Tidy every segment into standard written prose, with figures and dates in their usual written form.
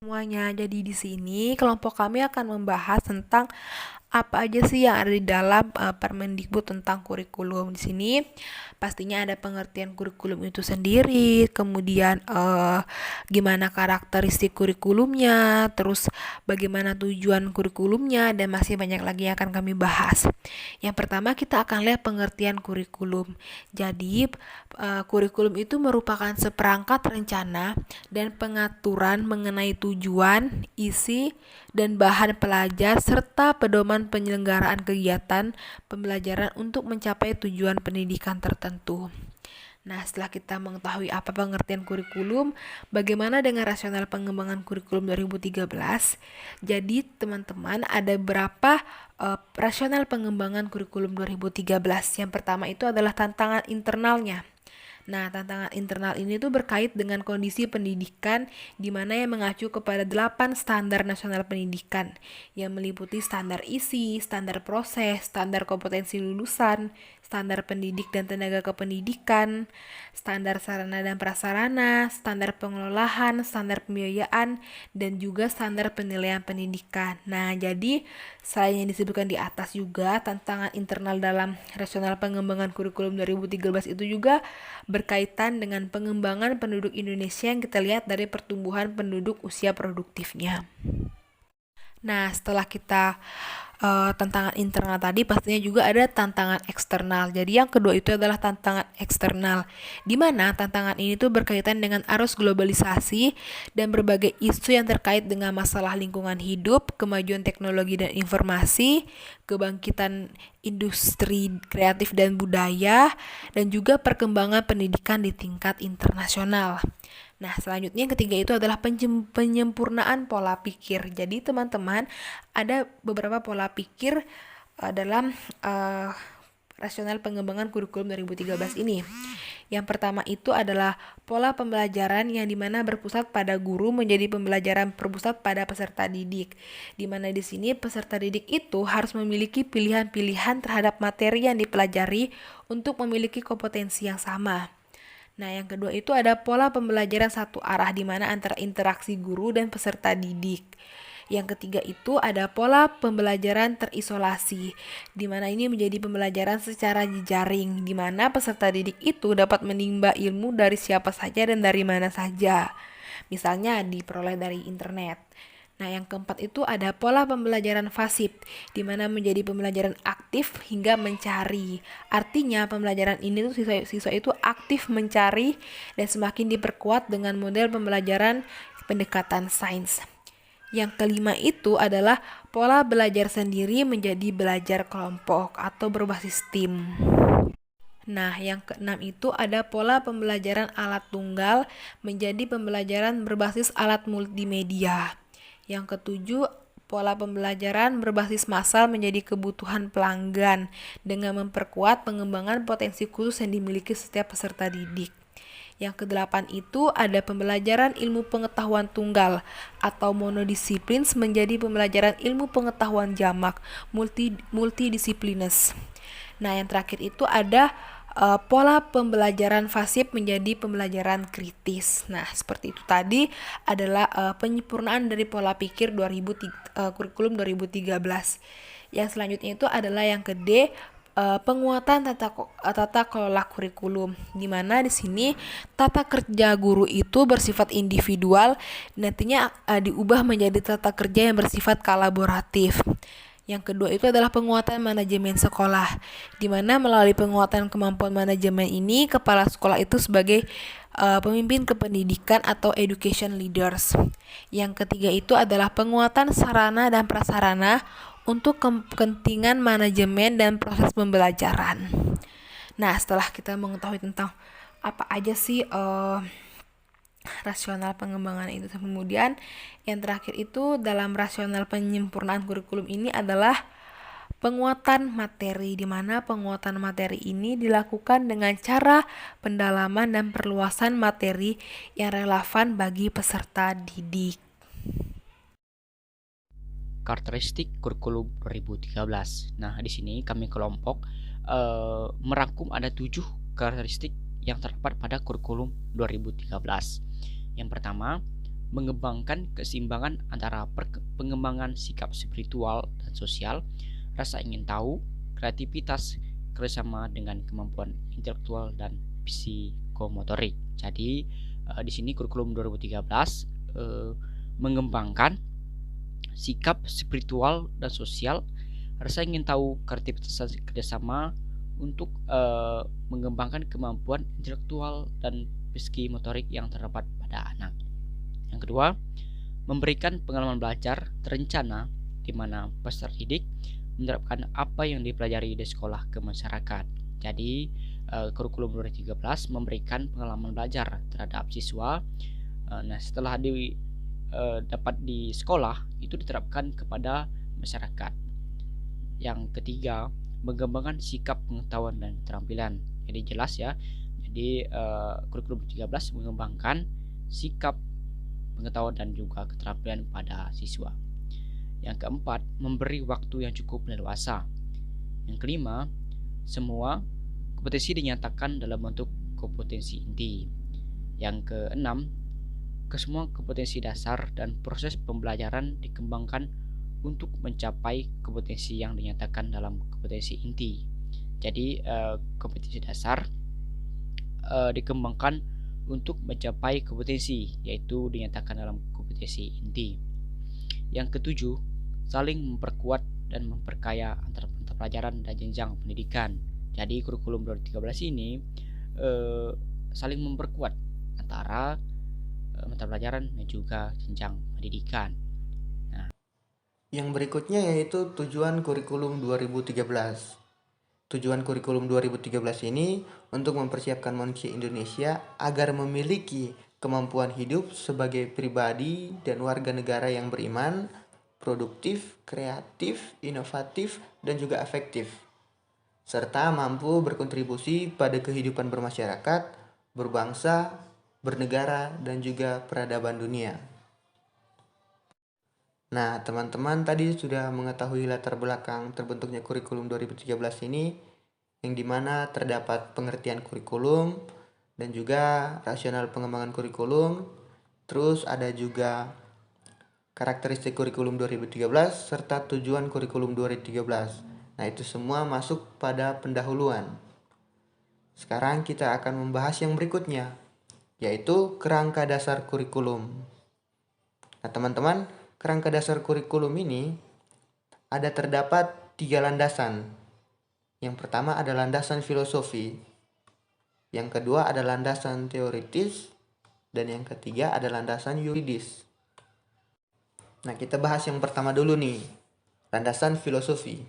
Semuanya. Jadi di sini kelompok kami akan membahas tentang apa aja sih yang ada di dalam Permendikbud tentang kurikulum. Di sini pastinya ada pengertian kurikulum itu sendiri, kemudian gimana karakteristik kurikulumnya, terus bagaimana tujuan kurikulumnya, dan masih banyak lagi yang akan kami bahas. Yang pertama kita akan lihat pengertian kurikulum. Jadi kurikulum itu merupakan seperangkat rencana dan pengaturan mengenai tujuan, isi, dan bahan pelajar serta pedoman penyelenggaraan kegiatan pembelajaran untuk mencapai tujuan pendidikan tertentu. Nah, setelah kita mengetahui apa pengertian kurikulum, bagaimana dengan rasional pengembangan kurikulum 2013? Jadi, teman-teman, ada berapa rasional pengembangan kurikulum 2013? Yang pertama itu adalah tantangan internalnya. Nah, tantangan internal ini tuh berkait dengan kondisi pendidikan di mana yang mengacu kepada 8 standar nasional pendidikan yang meliputi standar isi, standar proses, standar kompetensi lulusan, standar pendidik dan tenaga kependidikan, standar sarana dan prasarana, standar pengelolaan, standar pembiayaan, dan juga standar penilaian pendidikan. Nah, jadi selain yang disebutkan di atas juga, tantangan internal dalam rasional pengembangan kurikulum 2013 itu juga berkaitan dengan pengembangan penduduk Indonesia yang kita lihat dari pertumbuhan penduduk usia produktifnya. Nah, setelah kita tantangan internal tadi, pastinya juga ada tantangan eksternal. Jadi yang kedua itu adalah tantangan eksternal, di mana tantangan ini tuh berkaitan dengan arus globalisasi dan berbagai isu yang terkait dengan masalah lingkungan hidup, kemajuan teknologi dan informasi, kebangkitan industri kreatif dan budaya, dan juga perkembangan pendidikan di tingkat internasional. Nah, selanjutnya yang ketiga itu adalah penyempurnaan pola pikir. Jadi, teman-teman, ada beberapa pola pikir dalam rasional pengembangan kurikulum 2013 ini. Yang pertama itu adalah pola pembelajaran yang dimana berpusat pada guru menjadi pembelajaran berpusat pada peserta didik. Dimana di sini peserta didik itu harus memiliki pilihan-pilihan terhadap materi yang dipelajari untuk memiliki kompetensi yang sama. Nah, yang kedua itu ada pola pembelajaran satu arah di mana antara interaksi guru dan peserta didik. Yang ketiga itu ada pola pembelajaran terisolasi, di mana ini menjadi pembelajaran secara jejaring, di mana peserta didik itu dapat menimba ilmu dari siapa saja dan dari mana saja. Misalnya diperoleh dari internet. Nah, yang keempat itu ada pola pembelajaran pasif, di mana menjadi pembelajaran aktif hingga mencari. Artinya, pembelajaran ini tuh siswa itu aktif mencari dan semakin diperkuat dengan model pembelajaran pendekatan sains. Yang kelima itu adalah pola belajar sendiri menjadi belajar kelompok atau berbasis tim. Nah, yang keenam itu ada pola pembelajaran alat tunggal menjadi pembelajaran berbasis alat multimedia. Yang ketujuh, pola pembelajaran berbasis massal menjadi kebutuhan pelanggan dengan memperkuat pengembangan potensi khusus yang dimiliki setiap peserta didik. Yang kedelapan itu ada pembelajaran ilmu pengetahuan tunggal atau monodisiplin menjadi pembelajaran ilmu pengetahuan jamak multidisiplines. Nah, yang terakhir itu ada pola pembelajaran pasif menjadi pembelajaran kritis. Nah, seperti itu tadi adalah penyempurnaan dari pola pikir kurikulum 2013. Yang selanjutnya itu adalah yang kedua, penguatan tata kelola kurikulum, di mana di sini tata kerja guru itu bersifat individual, nantinya diubah menjadi tata kerja yang bersifat kolaboratif. Yang kedua itu adalah penguatan manajemen sekolah, di mana melalui penguatan kemampuan manajemen ini, kepala sekolah itu sebagai pemimpin kependidikan atau education leaders. Yang ketiga itu adalah penguatan sarana dan prasarana untuk kepentingan manajemen dan proses pembelajaran. Nah, setelah kita mengetahui tentang apa aja sih rasional pengembangan itu, kemudian yang terakhir itu dalam rasional penyempurnaan kurikulum ini adalah penguatan materi, di mana penguatan materi ini dilakukan dengan cara pendalaman dan perluasan materi yang relevan bagi peserta didik. Karakteristik kurikulum 2013. Nah, di sini kami kelompok merangkum ada 7 karakteristik yang terdapat pada kurikulum 2013. Yang pertama, mengembangkan keseimbangan antara pengembangan sikap spiritual dan sosial, rasa ingin tahu, kreativitas, kerjasama dengan kemampuan intelektual dan psikomotorik. Jadi di sini kurikulum 2013 mengembangkan sikap spiritual dan sosial, rasa ingin tahu, kreativitas, kerjasama untuk mengembangkan kemampuan intelektual dan psikomotorik yang terdapat pada anak. Yang kedua, memberikan pengalaman belajar terencana di mana peserta didik menerapkan apa yang dipelajari di sekolah ke masyarakat. Jadi, kurikulum 2013 memberikan pengalaman belajar terhadap siswa. Nah, setelah dapat di sekolah, itu diterapkan kepada masyarakat. Yang ketiga, mengembangkan sikap pengetahuan dan keterampilan. Jadi jelas ya. Jadi kurikulum 13 mengembangkan sikap pengetahuan dan juga keterampilan pada siswa. Yang keempat, memberi waktu yang cukup dan dewasa. Yang kelima, semua kompetensi dinyatakan dalam bentuk kompetensi inti. Yang keenam, kesemua kompetensi dasar dan proses pembelajaran dikembangkan untuk mencapai kompetensi yang dinyatakan dalam kompetensi inti. Jadi kompetensi dasar dikembangkan untuk mencapai kompetensi, yaitu dinyatakan dalam kompetensi inti. Yang ketujuh, saling memperkuat dan memperkaya antara mata pelajaran dan jenjang pendidikan. Jadi kurikulum 2013 ini saling memperkuat antara mata pelajaran dan juga jenjang pendidikan. Nah, yang berikutnya yaitu tujuan kurikulum 2013. Tujuan kurikulum 2013 ini untuk mempersiapkan manusia Indonesia agar memiliki kemampuan hidup sebagai pribadi dan warga negara yang beriman, produktif, kreatif, inovatif, dan juga efektif, serta mampu berkontribusi pada kehidupan bermasyarakat, berbangsa, bernegara, dan juga peradaban dunia. Nah, teman-teman tadi sudah mengetahui latar belakang terbentuknya kurikulum 2013 ini, yang dimana terdapat pengertian kurikulum dan juga rasional pengembangan kurikulum. Terus ada juga karakteristik kurikulum 2013 serta tujuan kurikulum 2013. Nah, itu semua masuk pada pendahuluan. Sekarang kita akan membahas yang berikutnya, yaitu kerangka dasar kurikulum. Nah, teman-teman, kerangka dasar kurikulum ini terdapat 3 landasan. Yang pertama ada landasan filosofi, yang kedua ada landasan teoritis, dan yang ketiga ada landasan yuridis. Nah, kita bahas yang pertama dulu nih, landasan filosofi.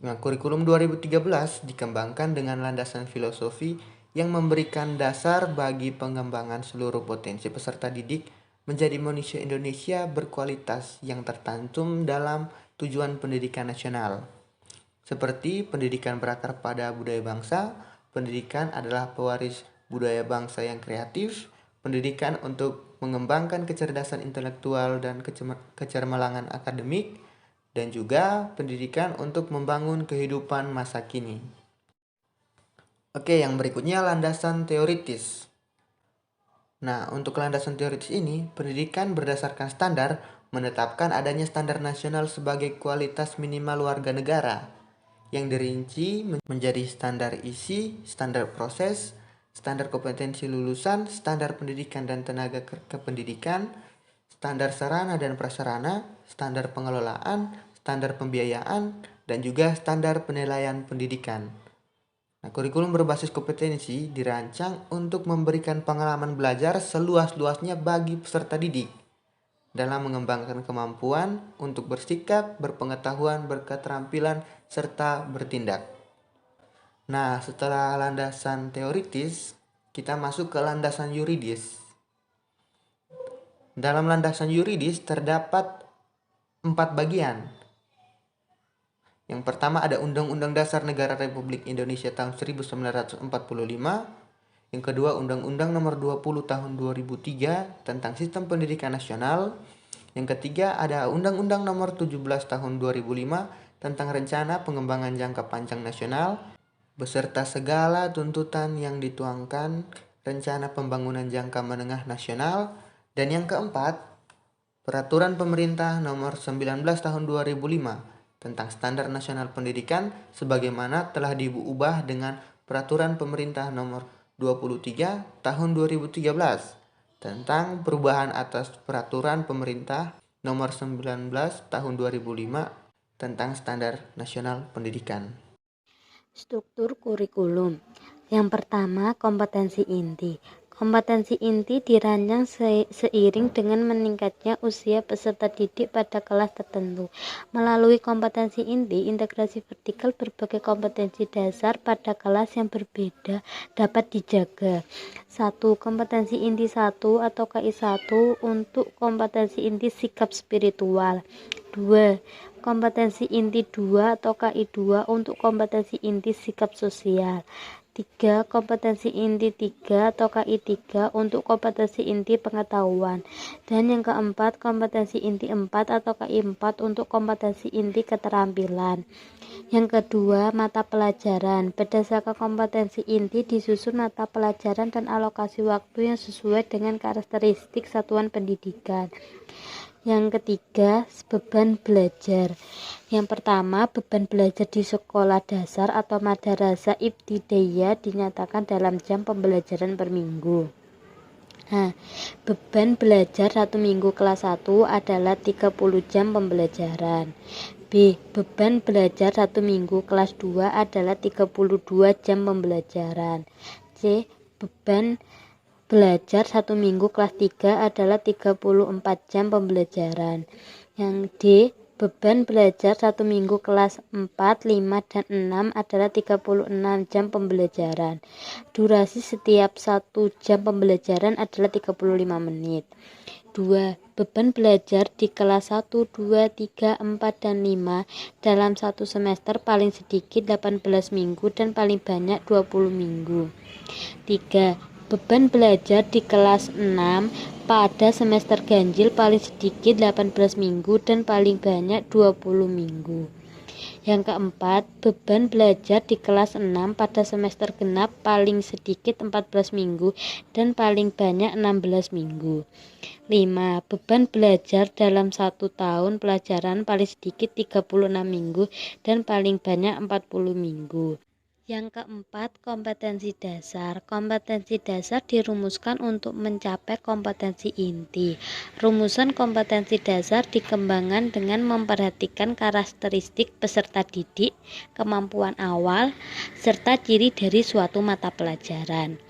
Nah, kurikulum 2013 dikembangkan dengan landasan filosofi yang memberikan dasar bagi pengembangan seluruh potensi peserta didik menjadi manusia Indonesia berkualitas yang tercantum dalam tujuan pendidikan nasional. Seperti pendidikan berakar pada budaya bangsa, pendidikan adalah pewaris budaya bangsa yang kreatif, pendidikan untuk mengembangkan kecerdasan intelektual dan kecermelangan akademik, dan juga pendidikan untuk membangun kehidupan masa kini. Oke, yang berikutnya landasan teoritis. Nah, untuk landasan teoritis ini, pendidikan berdasarkan standar menetapkan adanya standar nasional sebagai kualitas minimal warga negara, yang dirinci menjadi standar isi, standar proses, standar kompetensi lulusan, standar pendidikan dan tenaga kependidikan, standar sarana dan prasarana, standar pengelolaan, standar pembiayaan, dan juga standar penilaian pendidikan. Nah, kurikulum berbasis kompetensi dirancang untuk memberikan pengalaman belajar seluas-luasnya bagi peserta didik dalam mengembangkan kemampuan untuk bersikap, berpengetahuan, berketerampilan, serta bertindak. Nah, setelah landasan teoritis, kita masuk ke landasan yuridis. Dalam landasan yuridis terdapat 4 bagian. Yang pertama ada Undang-Undang Dasar Negara Republik Indonesia tahun 1945. Yang kedua Undang-Undang Nomor 20 tahun 2003 tentang Sistem Pendidikan Nasional. Yang ketiga ada Undang-Undang Nomor 17 tahun 2005 tentang Rencana Pengembangan Jangka Panjang Nasional beserta segala tuntutan yang dituangkan Rencana Pembangunan Jangka Menengah Nasional Dan yang keempat, Peraturan Pemerintah Nomor 19 Tahun 2005 tentang Standar Nasional Pendidikan sebagaimana telah diubah dengan Peraturan Pemerintah Nomor 23 Tahun 2013 tentang perubahan atas Peraturan Pemerintah Nomor 19 Tahun 2005 tentang Standar Nasional Pendidikan. Struktur kurikulum. Yang pertama, kompetensi inti. Kompetensi inti dirancang seiring dengan meningkatnya usia peserta didik pada kelas tertentu. Melalui kompetensi inti, integrasi vertikal berbagai kompetensi dasar pada kelas yang berbeda dapat dijaga. 1. Kompetensi inti 1 atau KI1 untuk kompetensi inti sikap spiritual. 2. Kompetensi inti 2 atau KI2 untuk kompetensi inti sikap sosial. 3. Kompetensi inti 3 atau KI3 untuk kompetensi inti pengetahuan. Dan yang keempat, kompetensi inti 4 atau KI4 untuk kompetensi inti keterampilan. Yang kedua, mata pelajaran. Berdasarkan kompetensi inti disusun mata pelajaran dan alokasi waktu yang sesuai dengan karakteristik satuan pendidikan. Yang ketiga, beban belajar. Yang pertama, beban belajar di sekolah dasar atau madrasah ibtidaiyah dinyatakan dalam jam pembelajaran per minggu. Nah, beban belajar 1 minggu kelas 1 adalah 30 jam pembelajaran. B. Beban belajar 1 minggu kelas 2 adalah 32 jam pembelajaran. C. Beban belajar 1 minggu kelas 3 adalah 34 jam pembelajaran. Yang D. Beban belajar 1 minggu kelas 4, 5, dan 6 adalah 36 jam pembelajaran. Durasi setiap 1 jam pembelajaran adalah 35 menit. 2. Beban belajar di kelas 1, 2, 3, 4, dan 5 dalam 1 semester paling sedikit 18 minggu dan paling banyak 20 minggu. 3. Beban belajar di kelas 6 pada semester ganjil paling sedikit 18 minggu dan paling banyak 20 minggu. Yang keempat, beban belajar di kelas 6 pada semester genap paling sedikit 14 minggu dan paling banyak 16 minggu. 5. Beban belajar dalam 1 tahun pelajaran paling sedikit 36 minggu dan paling banyak 40 minggu. Yang keempat, kompetensi dasar. Kompetensi dasar dirumuskan untuk mencapai kompetensi inti. Rumusan kompetensi dasar dikembangkan dengan memperhatikan karakteristik peserta didik, kemampuan awal, serta ciri dari suatu mata pelajaran.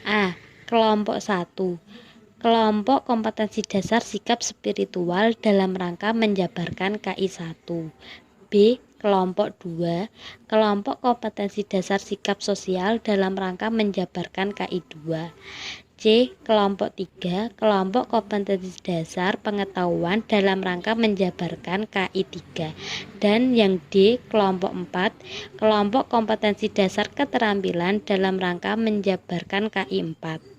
A. Kelompok 1. Kelompok kompetensi dasar sikap spiritual dalam rangka menjabarkan KI1. B. Kelompok 2, kelompok kompetensi dasar sikap sosial dalam rangka menjabarkan KI2. C. Kelompok 3, kelompok kompetensi dasar pengetahuan dalam rangka menjabarkan KI3. Dan yang D. Kelompok 4, kelompok kompetensi dasar keterampilan dalam rangka menjabarkan KI4.